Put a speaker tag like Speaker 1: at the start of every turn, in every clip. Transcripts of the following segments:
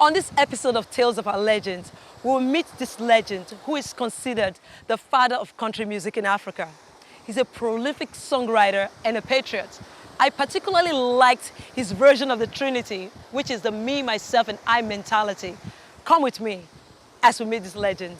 Speaker 1: On this episode of Tales of Our Legends, we'll meet this legend who is considered the father of country music in Africa. He's a prolific songwriter and a patriot. I particularly liked his version of the Trinity, which is the me, myself, and I mentality. Come with me as we meet this legend.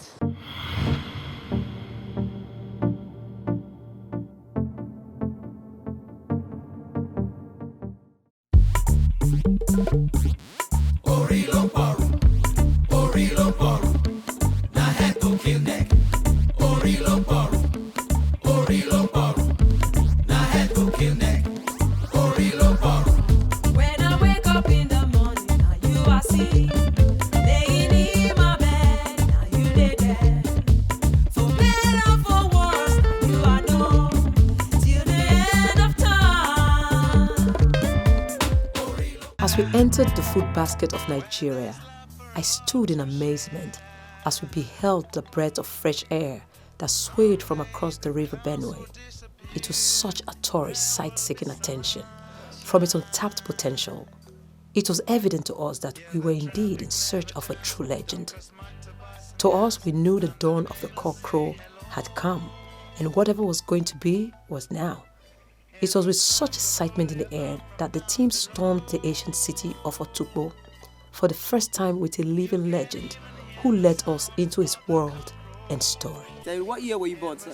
Speaker 1: As we entered the food basket of Nigeria, I stood in amazement as we beheld the breath of fresh air that swayed from across the river Benue. It was such a tourist sight-seeking attention from its untapped potential. It was evident to us that we were indeed in search of a true legend. To us, we knew the dawn of the cockcrow had come, and whatever was going to be was now. It was with such excitement in the air that the team stormed the ancient city of Otukpo for the first time with a living legend who led us into his world and story.
Speaker 2: What year were you born, sir?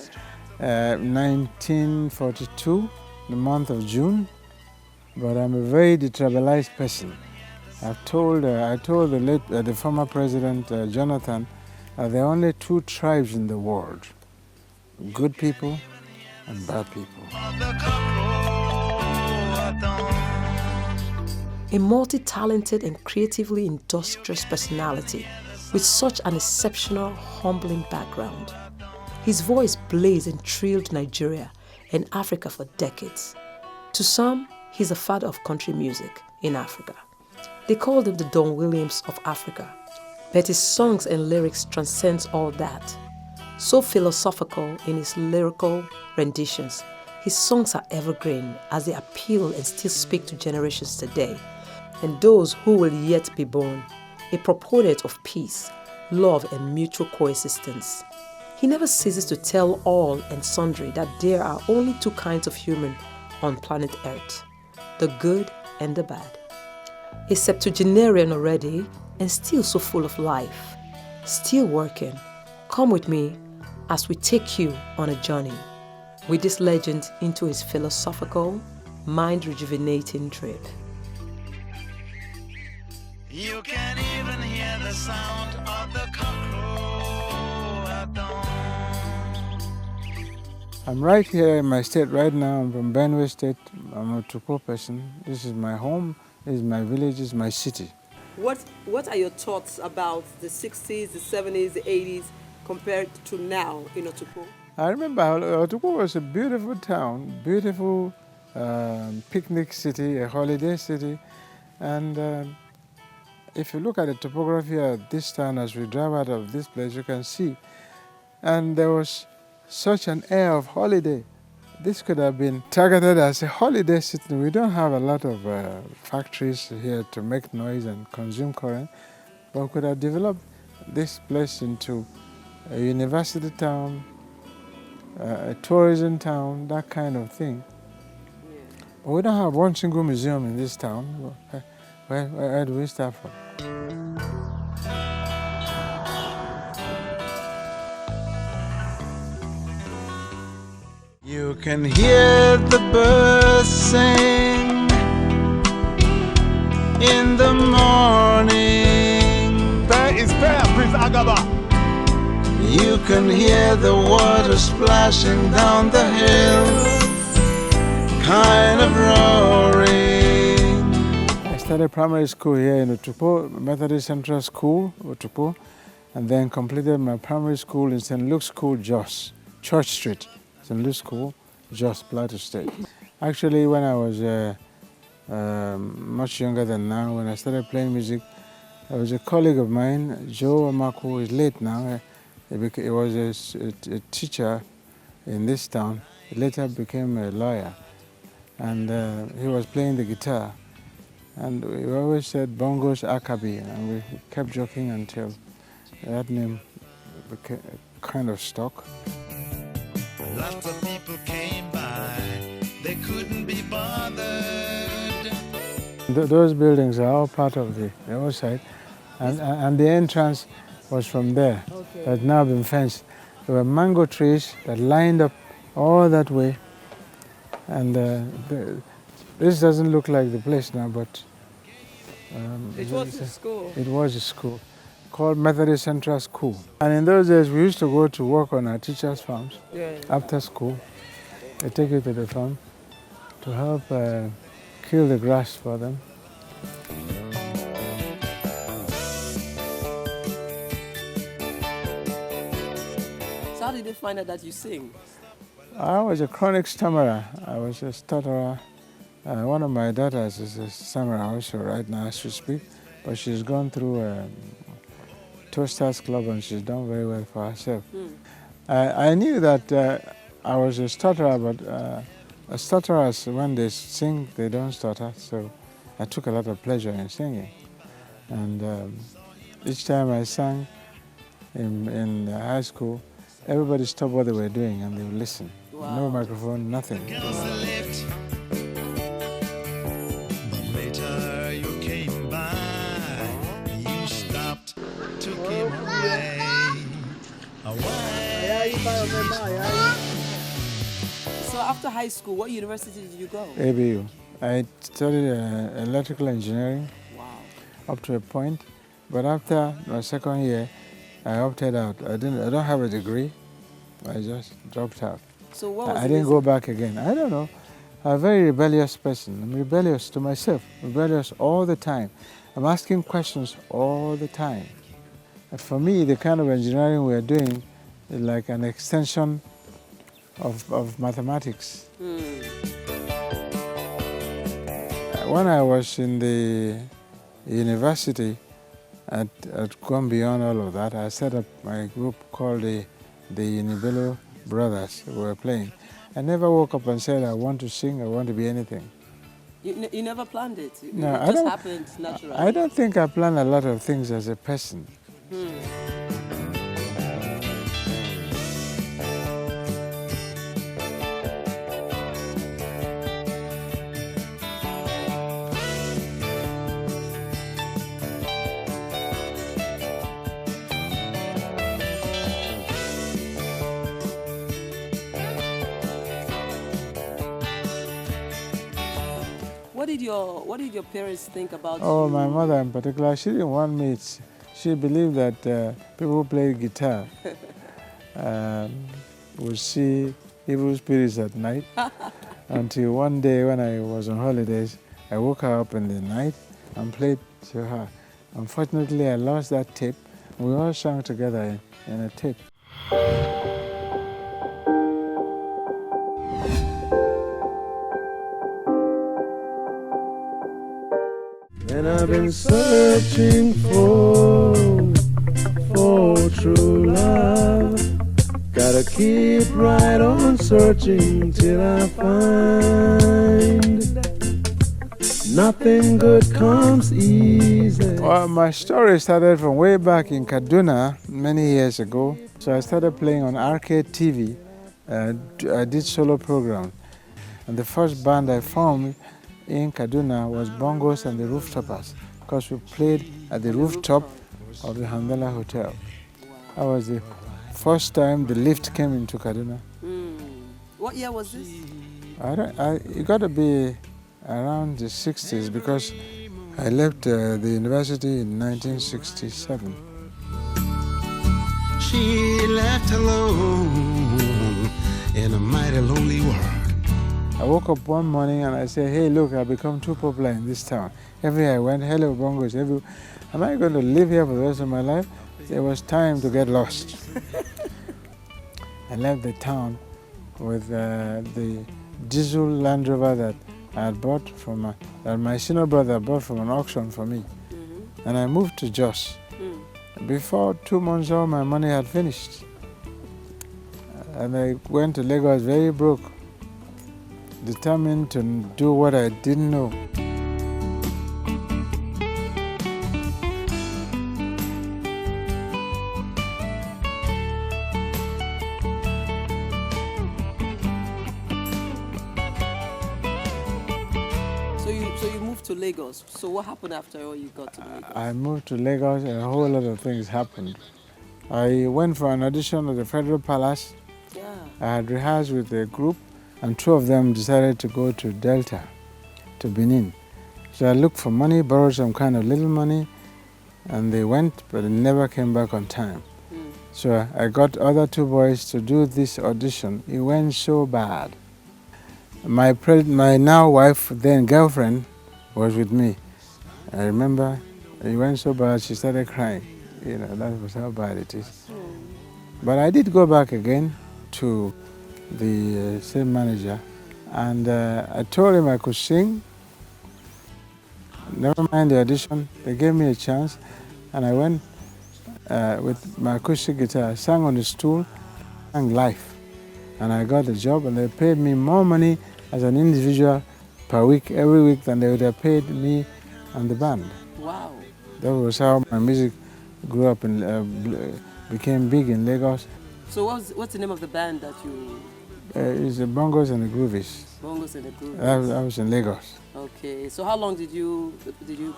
Speaker 3: 1942, the month of June. But I'm a very detribalized person. I told the former president Jonathan, there are only two tribes in the world: good people and bad people.
Speaker 1: A multi-talented and creatively industrious personality with such an exceptional, humbling background. His voice blazed and thrilled Nigeria and Africa for decades. To some, he's the father of country music in Africa. They called him the Don Williams of Africa. But his songs and lyrics transcend all that. So philosophical in his lyrical renditions, his songs are evergreen as they appeal and still speak to generations today, and those who will yet be born, a proponent of peace, love, and mutual coexistence. He never ceases to tell all and sundry that there are only two kinds of human on planet Earth, the good and the bad. A septuagenarian already, and still so full of life, still working. Come with me as we take you on a journey with this legend into his philosophical, mind-rejuvenating trip.
Speaker 4: You can even hear the sound of the cockcrow at dawn.
Speaker 3: I'm right here in my state right now. I'm from Benue State. I'm a Otukpo person. This is my home, this is my village, this is my city.
Speaker 2: What are your thoughts about the 60s, the 70s, the 80s compared to now in Otukpo?
Speaker 3: I remember Otukpo was a beautiful town, beautiful picnic city, a holiday city. And if you look at the topography of this town as we drive out of this place, you can see. And there was such an air of holiday. This could have been targeted as a holiday city. We don't have a lot of factories here to make noise and consume current, but we could have developed this place into a university town, a tourism town, that kind of thing. Yeah. But we don't have one single museum in this town. Where do we start from?
Speaker 4: You can hear the birds sing in the morning.
Speaker 5: That is fair, Prince Agaba.
Speaker 4: You can hear the water splashing down the hill, kind of roaring.
Speaker 3: I started primary school here in Otukpo, Methodist Central School, Otukpo, and then completed my primary school in St. Luke's School, Jos, Church Street, St. Luke's School, Jos, Plateau State. Actually, when I was much younger than now, when I started playing music, there was a colleague of mine, Joe Amaku, who is late now. He was a teacher in this town. He later became a lawyer. And he was playing the guitar. And we always said Bongos Ikwue, and we kept joking until that name became kind of stuck.
Speaker 4: Lots of people came by, they couldn't be bothered.
Speaker 3: Those buildings are all part of the old side, and the entrance was from there.
Speaker 2: Okay.
Speaker 3: That's now been fenced. There were mango trees that lined up all that way, and this doesn't look like the place now, but
Speaker 2: It was a school.
Speaker 3: it was a school called Methodist Central School. And in those days, we used to go to work on our teachers' farms
Speaker 2: Yeah.
Speaker 3: after school. They take you to the farm to help kill the grass for them.
Speaker 2: So how did they find out that you sing?
Speaker 3: I was a chronic stammerer. I was a stutterer. One of my daughters is a stammerer also right now as we speak, but she's gone through Toasters Club and she's done very well for herself. I knew that I was a stutterer, but stutterers, when they sing, they don't stutter, so I took a lot of pleasure in singing. And each time I sang in high school, everybody stopped what they were doing and they would listen.
Speaker 2: Wow.
Speaker 3: No microphone, nothing.
Speaker 4: Girls that left, but later you came by, you stopped, took him away.
Speaker 2: So after high school, what university did you go?
Speaker 3: ABU. I studied electrical engineering
Speaker 2: Wow.
Speaker 3: up to a point, but after my second year, I opted out. I don't have a degree. I just dropped out.
Speaker 2: So what was
Speaker 3: I
Speaker 2: the
Speaker 3: didn't
Speaker 2: reason?
Speaker 3: go back again. I don't know. I'm a very rebellious person. I'm rebellious to myself, rebellious all the time. I'm asking questions all the time. And for me, the kind of engineering we're doing is like an extension of mathematics. When I was in the university, I'd gone beyond all of that. I set up my group called the Novello Brothers. We were playing. I never woke up and said, I want to sing, I want to be anything.
Speaker 2: You never planned it?
Speaker 3: No,
Speaker 2: it
Speaker 3: I
Speaker 2: just
Speaker 3: don't-
Speaker 2: happened naturally?
Speaker 3: I don't think I plan a lot of things as a person.
Speaker 2: What did your parents think about
Speaker 3: Oh,
Speaker 2: you?
Speaker 3: my mother in particular, she didn't want me. She believed that people who play guitar would see evil spirits at night. Until one day when I was on holidays, I woke her up in the night and played to her. Unfortunately, I lost that tape. We all sang together in a tape. And I've been searching for true love. Gotta keep right on searching till I find nothing good comes easy. Well, my story started from way back in Kaduna many years ago. So I started playing on arcade TV. I did solo programs. And the first band I formed in Kaduna was Bongos and the Rooftoppers, because we played at the rooftop of the Handela Hotel. That was the first time the lift came into Kaduna.
Speaker 2: What year was this?
Speaker 3: It got to be around the 60s because I left the university in 1967.
Speaker 4: She left alone in a mighty lonely world.
Speaker 3: I woke up one morning and I said, hey, look, I've become too popular in this town. Everywhere I went, hello, Bongos. Am I going to live here for the rest of my life? It was time to get lost. I left the town with the diesel Land Rover that I had bought from that my senior brother bought from an auction for me. And I moved to Jos. Before 2 months, all my money had finished. And I went to Lagos very broke, determined to do what I didn't know.
Speaker 2: Lagos. So what happened after all you got to Lagos?
Speaker 3: I moved to Lagos and a whole lot of things happened. I went for an audition at the Federal Palace.
Speaker 2: Yeah.
Speaker 3: I had rehearsed with a group, and two of them decided to go to Delta, to Benin. So I looked for money, borrowed some kind of little money, and they went, but they never came back on time. So I got other two boys to do this audition. It went so bad. My now wife, then girlfriend, was with me. I remember it went so bad, she started crying. You know, that was how bad it is. But I did go back again to the same manager, and I told him I could sing. Never mind the audition, they gave me a chance, and I went with my acoustic guitar, sang on the stool, sang live. And I got the job, and they paid me more money as an individual per week, every week, than they would have paid me and the band.
Speaker 2: Wow.
Speaker 3: That was how my music grew up and became big in Lagos.
Speaker 2: So what's the name of the band that you...
Speaker 3: It's the Bongos and the Groovies.
Speaker 2: Bongos and the Groovies.
Speaker 3: I was in Lagos.
Speaker 2: Okay. So how long did you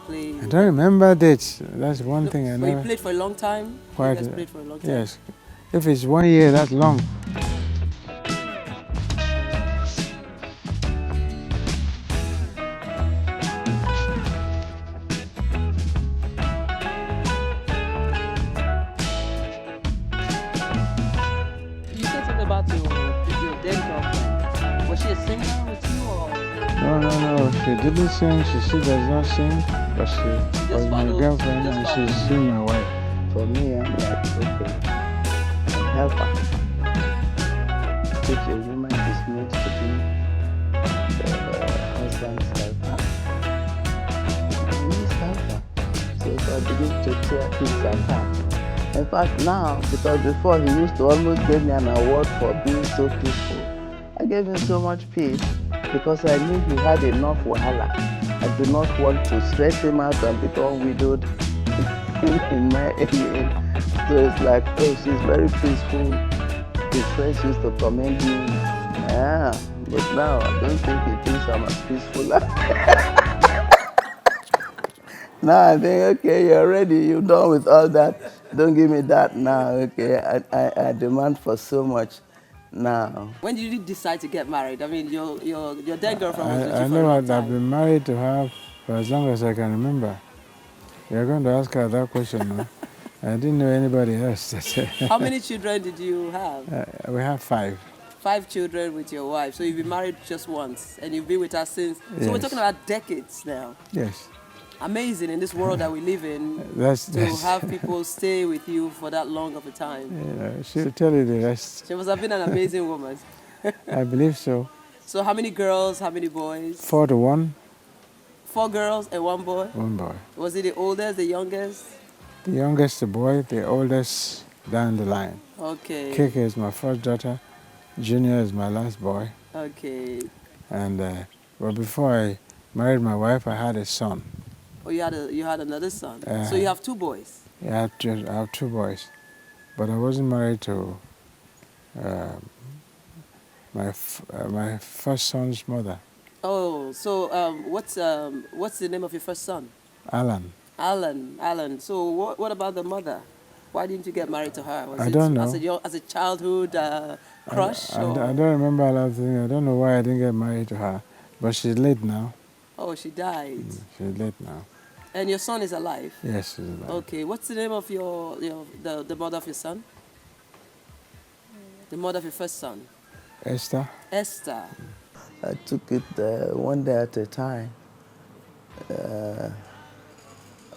Speaker 2: play?
Speaker 3: I don't remember dates. That's one thing I
Speaker 2: But
Speaker 3: never...
Speaker 2: you played for a long time?
Speaker 3: Quite,
Speaker 2: You guys played for a long time?
Speaker 3: Yes. If it's 1 year, that's long.
Speaker 2: You said something about your dead girlfriend. Was she a singer with you or?
Speaker 3: No. She didn't sing. She does not sing, but she was my girlfriend, and she's still my wife.
Speaker 6: For me, I'm like, okay, I'm help her. If a woman is meant to be the husband's helper, please help her. So if I begin to tear things apart. In fact, now, because before he used to almost give me an award for being so peaceful, I gave him so much peace because I knew he had enough wahala. I do not want to stress him out and become widowed in my area. So it's like, oh, she's very peaceful. His friends used to commend me. Yeah, but now I don't think he thinks I'm as peaceful. Now I think, okay, you're ready, you're done with all that. Don't give me that now, okay? I demand for so much now.
Speaker 2: When did you decide to get married? I mean, your dead girlfriend was with you
Speaker 3: I
Speaker 2: for a
Speaker 3: know
Speaker 2: long
Speaker 3: I've
Speaker 2: time.
Speaker 3: been married to her for as long as I can remember. You're going to ask her that question, no? I didn't know anybody else.
Speaker 2: How many children did you have?
Speaker 3: We have 5.
Speaker 2: 5 children with your wife. So you've been married just once and you've been with her since. So we're
Speaker 3: Yes.
Speaker 2: talking about decades now.
Speaker 3: Yes.
Speaker 2: Amazing in this world that we live in
Speaker 3: That's
Speaker 2: to have people stay with you for that long of a time.
Speaker 3: she'll tell you the rest.
Speaker 2: She must have been an amazing woman.
Speaker 3: I believe so.
Speaker 2: So how many girls, how many boys?
Speaker 3: 4 to 1,
Speaker 2: 4 girls and 1 boy?
Speaker 3: 1 boy.
Speaker 2: Was it the oldest, the youngest?
Speaker 3: The youngest the boy, the oldest down the line.
Speaker 2: Okay.
Speaker 3: Keke is my first daughter. Junior is my last boy.
Speaker 2: Okay.
Speaker 3: And well, before I married my wife, I had a son.
Speaker 2: Oh, you had another son.
Speaker 3: Uh,
Speaker 2: So you have 2 boys.
Speaker 3: I have 2 boys, but I wasn't married to my first son's mother,
Speaker 2: Oh, so what's the name of your first son?
Speaker 3: Alan.
Speaker 2: Alan. So what about the mother? Why didn't you get married to her? Was
Speaker 3: I
Speaker 2: it
Speaker 3: don't know.
Speaker 2: As a childhood crush?
Speaker 3: I
Speaker 2: or?
Speaker 3: don't remember a lot of things. I don't know why I didn't get married to her, but she's late now.
Speaker 2: Oh, she died.
Speaker 3: She's late now.
Speaker 2: And your son is alive?
Speaker 3: Yes, she's alive.
Speaker 2: Okay. What's the name of the mother of your son? The mother of your first son?
Speaker 3: Esther.
Speaker 2: Esther.
Speaker 6: I took it one day at a time.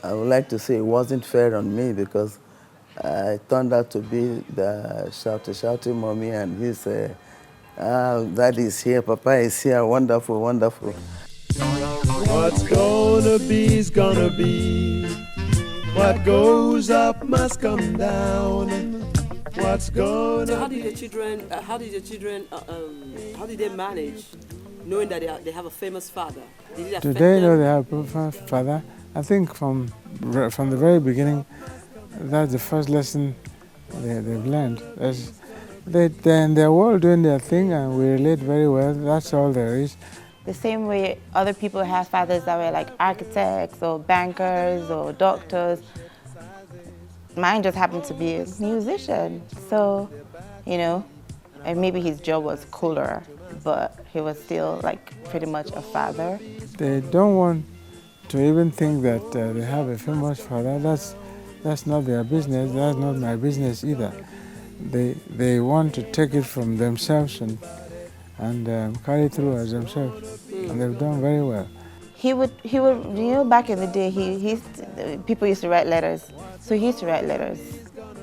Speaker 6: I would like to say it wasn't fair on me because I turned out to be the shouty mommy, and he said, Daddy is here, Papa is here, wonderful, wonderful.
Speaker 4: What's gonna be is gonna be. What goes up must come down. What's gonna
Speaker 2: So how did your children manage knowing that they have a famous father? Did it affect
Speaker 3: Do they know
Speaker 2: them?
Speaker 3: they have a father? I think from the very beginning, that's the first lesson they've learned. They're in their world doing their thing, and we relate very well. That's all there is.
Speaker 7: The same way other people have fathers that were like architects or bankers or doctors. Mine just happened to be a musician. So, you know, and maybe his job was cooler, but he was still like pretty much a father.
Speaker 3: They don't want to even think that they have a famous father. That's not their business. That's not my business either. They want to take it from themselves and carry through as themselves, and they've done very well.
Speaker 7: He would, you know, back in the day, people used to write letters. So he used to write letters.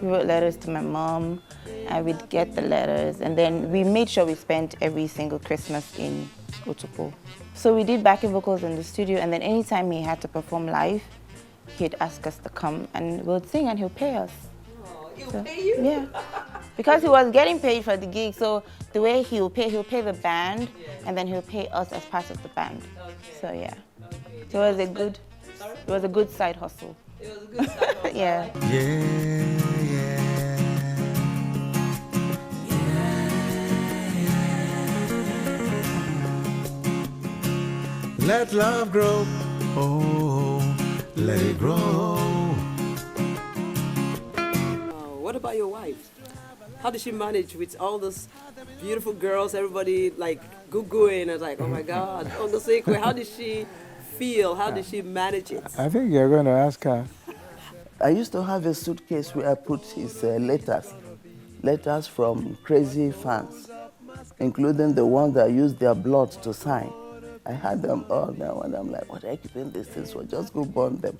Speaker 7: He wrote letters to my mom, and we'd get the letters, and then we made sure we spent every single Christmas in Otukpo. So we did backing vocals in the studio, and then anytime he had to perform live, he'd ask us to come, and we'll sing, and he'll pay us.
Speaker 2: Oh, he'll pay you?
Speaker 7: Yeah, because he was getting paid for the gig, so the way he'll pay the band, and then he'll pay us as part of the band.
Speaker 2: Okay.
Speaker 7: So yeah,
Speaker 2: Okay.
Speaker 7: so it was a good side hustle.
Speaker 2: It was a good side.
Speaker 7: Yeah.
Speaker 4: Let love grow, oh, let it grow.
Speaker 2: What about your wife? How did she manage with all those beautiful girls, everybody like goo-gooing and like, oh my God, Bongos Ikwue, how did she feel? How did she manage it?
Speaker 3: I think you're going to ask her.
Speaker 6: I used to have a suitcase where I put his letters from crazy fans, including the ones that used their blood to sign. I had them all now, and I'm like, what are you keeping these things for? Just go burn them.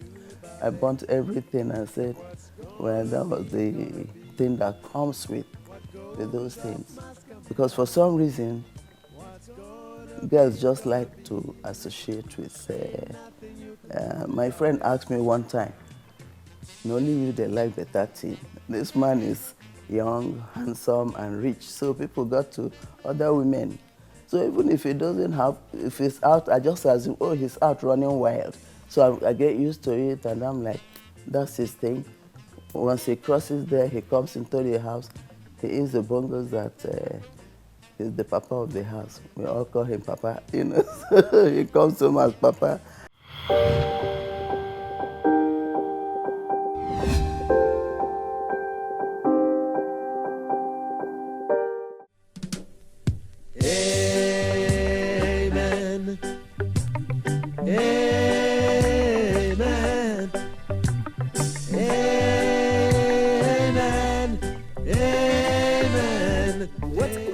Speaker 6: I burnt everything and said, well, that was the thing that comes with those things. Because for some reason, girls just like to associate with, my friend asked me one time, only you they like the 13. This man is young, handsome, and rich, so people got to other women. So even if he doesn't have, if he's out, I just assume, oh, he's out running wild. So I get used to it, and I'm like, that's his thing. Once he crosses there, he comes into the house. He is the bongos that is the papa of the house. We all call him Papa, you know. So he comes home as Papa.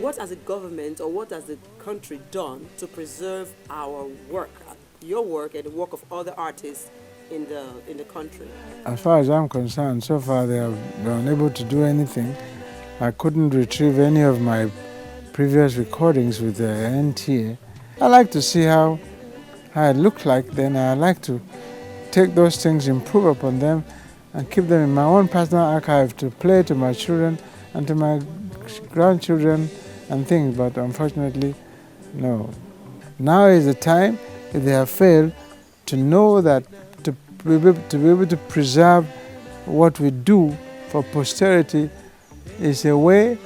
Speaker 2: What has the government or what has the country done to preserve our work, your work and the work of other artists in the country?
Speaker 3: As far as I'm concerned, so far they have been unable to do anything. I couldn't retrieve any of my previous recordings with the NTA. I like to see how it looked like, then I like to take those things, improve upon them, and keep them in my own personal archive to play to my children and to my grandchildren and things, but unfortunately, no. Now is the time, if they have failed, to know that to be able to preserve what we do for posterity is a way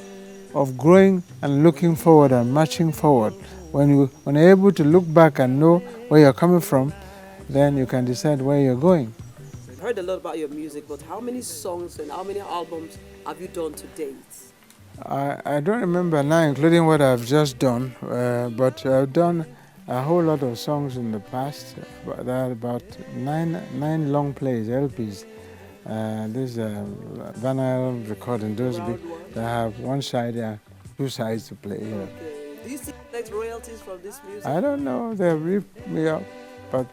Speaker 3: of growing and looking forward and marching forward. When you're able to look back and know where you're coming from, then you can decide where you're going.
Speaker 2: I've heard a lot about your music, but how many songs and how many albums have you done to date?
Speaker 3: I don't remember now, including what I've just done, but I've done a whole lot of songs in the past. There are about nine long plays, LPs. These vinyl recording, those big, they have one side, two sides to play.
Speaker 2: Okay. Do you still collect royalties from this music?
Speaker 3: I don't know, they ripped me up, but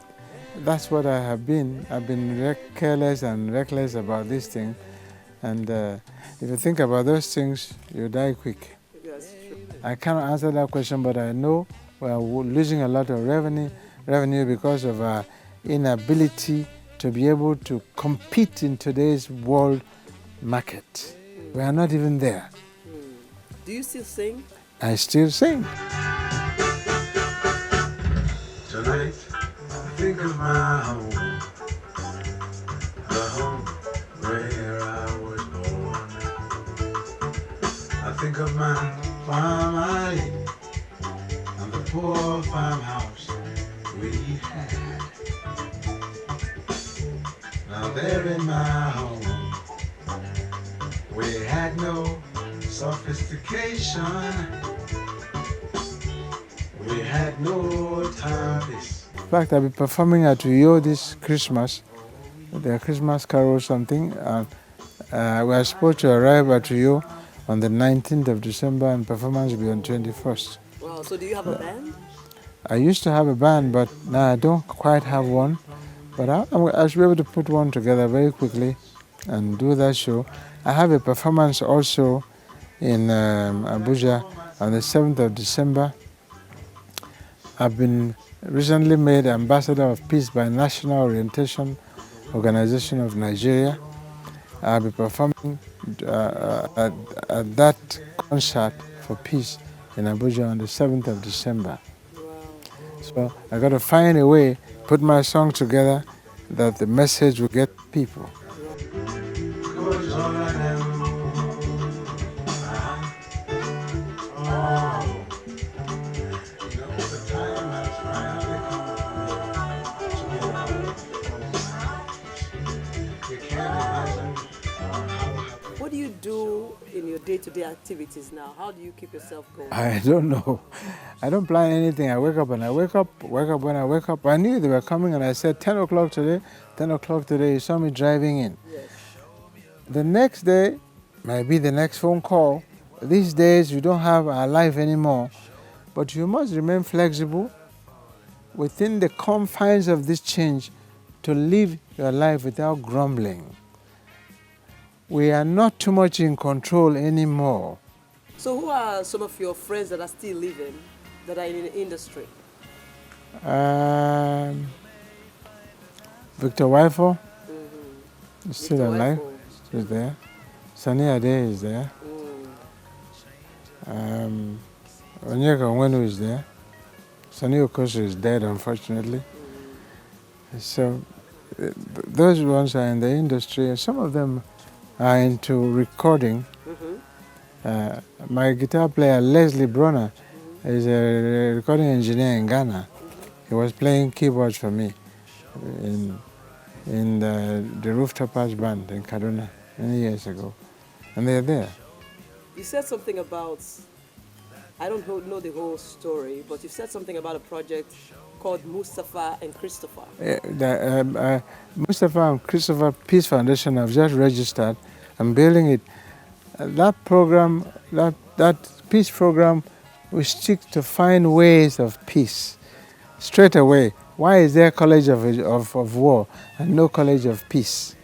Speaker 3: that's what I have been. I've been careless and reckless about this thing. And if you think about those things, you die quick.
Speaker 2: Yes, true.
Speaker 3: I cannot answer that question, but I know we are losing a lot of revenue because of our inability to be able to compete in today's world market. We are not even there.
Speaker 2: Do you still sing?
Speaker 3: I still sing.
Speaker 4: Tonight, I think of my home, the home where I was born. I think of my farm alley and the poor farmhouse
Speaker 8: we had. Now there in my home, we had no sophistication. We had no TARDIS.
Speaker 3: In fact, I'll be performing at Uyo this Christmas, the Christmas carol or something. We are supposed to arrive at Uyo on the 19th of December and performance will be on 21st.
Speaker 2: Wow, so do you have a band?
Speaker 3: I used to have a band, but now I don't quite have one. But I should be able to put one together very quickly and do that show. I have a performance also in Abuja on the 7th of December. I've been recently made Ambassador of Peace by National Orientation Organization of Nigeria. I'll be performing at that concert for peace in Abuja on the 7th of December.
Speaker 2: Wow.
Speaker 3: So I got to find a way, put my song together, that the message will get people.
Speaker 2: What do you do in your day-to-day activities now? How do you keep yourself going?
Speaker 3: I don't know. I don't plan anything. I wake up when I wake up when I wake up. I knew they were coming and I said 10 o'clock today. 10 o'clock today, you saw me driving in.
Speaker 2: Yes.
Speaker 3: The next day might be the next phone call. These days you don't have our life anymore, but you must remain flexible within the confines of this change to live your life without grumbling. We are not too much in control anymore.
Speaker 2: So who are some of your friends that are still living, that are in the industry?
Speaker 3: Victor Wifo is still
Speaker 2: Victor
Speaker 3: alive.
Speaker 2: Wifo.
Speaker 3: She's there. Sunny Ade is there. Onyeka Onwenu is there. Sunny Okoso is dead, unfortunately. So those ones are in the industry. Some of them are into recording. My guitar player, Leslie Bronner, is a recording engineer in Ghana. He was playing keyboards for me in the Rooftopers band in Kaduna many years ago. And they're there.
Speaker 2: You said something about, I don't know the whole story, but you said something about a project called Mustafa and Christopher.
Speaker 3: Mustafa and Christopher Peace Foundation have just registered. I'm building it. That program, that peace program, we seek to find ways of peace. Straight away, why is there college of war and no college of peace?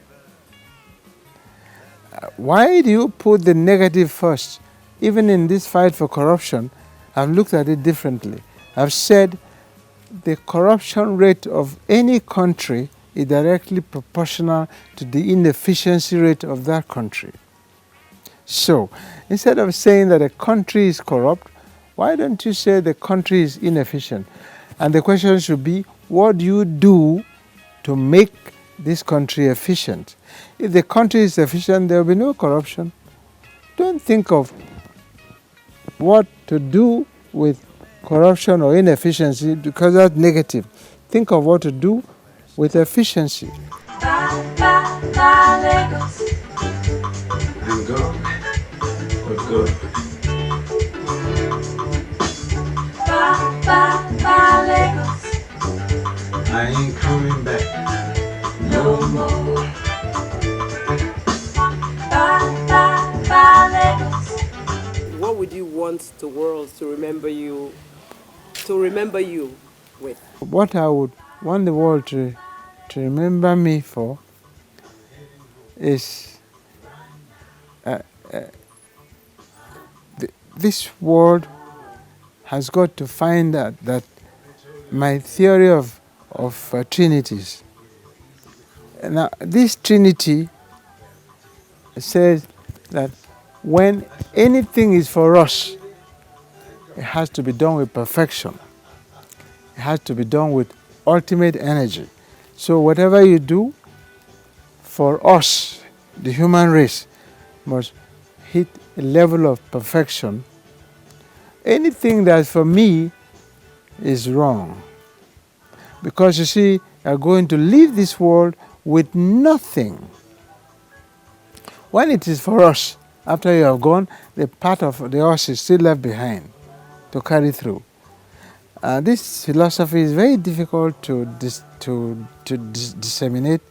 Speaker 3: Why do you put the negative first? Even in this fight for corruption, I've looked at it differently. I've said the corruption rate of any country is directly proportional to the inefficiency rate of that country. So, instead of saying that a country is corrupt, why don't you say the country is inefficient? And the question should be, what do you do to make this country efficient? If the country is efficient, there will be no corruption. Don't think of what to do with corruption or inefficiency because that's negative. Think of what to do with efficiency.
Speaker 8: Lagos. I'm gone for good. Lagos. I ain't coming back no more. Lagos.
Speaker 2: What would you want the world to remember you with?
Speaker 3: What I would want the world to remember me for is this world has got to find out that my theory of trinities. Now, this trinity says that when anything is for us, it has to be done with perfection. It has to be done with ultimate energy. So whatever you do for us, the human race, must hit a level of perfection. Anything that for me is wrong. Because you see, you are going to leave this world with nothing. When it is for us, after you have gone, the part of the us is still left behind to carry through. This philosophy is very difficult to disseminate,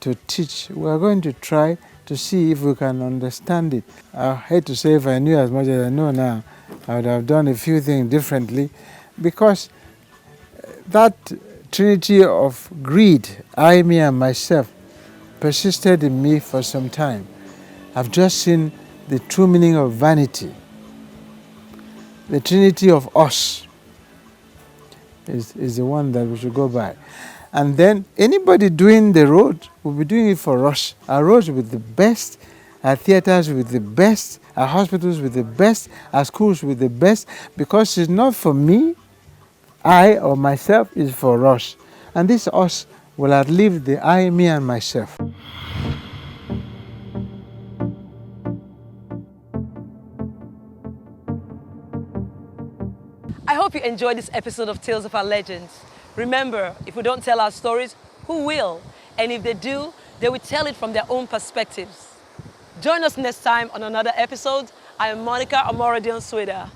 Speaker 3: to teach. We are going to try to see if we can understand it. I hate to say if I knew as much as I know now, I would have done a few things differently, because that trinity of greed, I, me and myself, persisted in me for some time. I've just seen the true meaning of vanity. The Trinity of Us is the one that we should go by. And then anybody doing the road will be doing it for us. Our roads with the best, our theaters with the best, our hospitals with the best, our schools with the best, because it's not for me, I or myself, it's for us. And this us will outlive the I, me and myself.
Speaker 2: I hope you enjoyed this episode of Tales of Our Legends. Remember, if we don't tell our stories, who will? And if they do, they will tell it from their own perspectives. Join us next time on another episode. I am Monica Amoradion Sweda.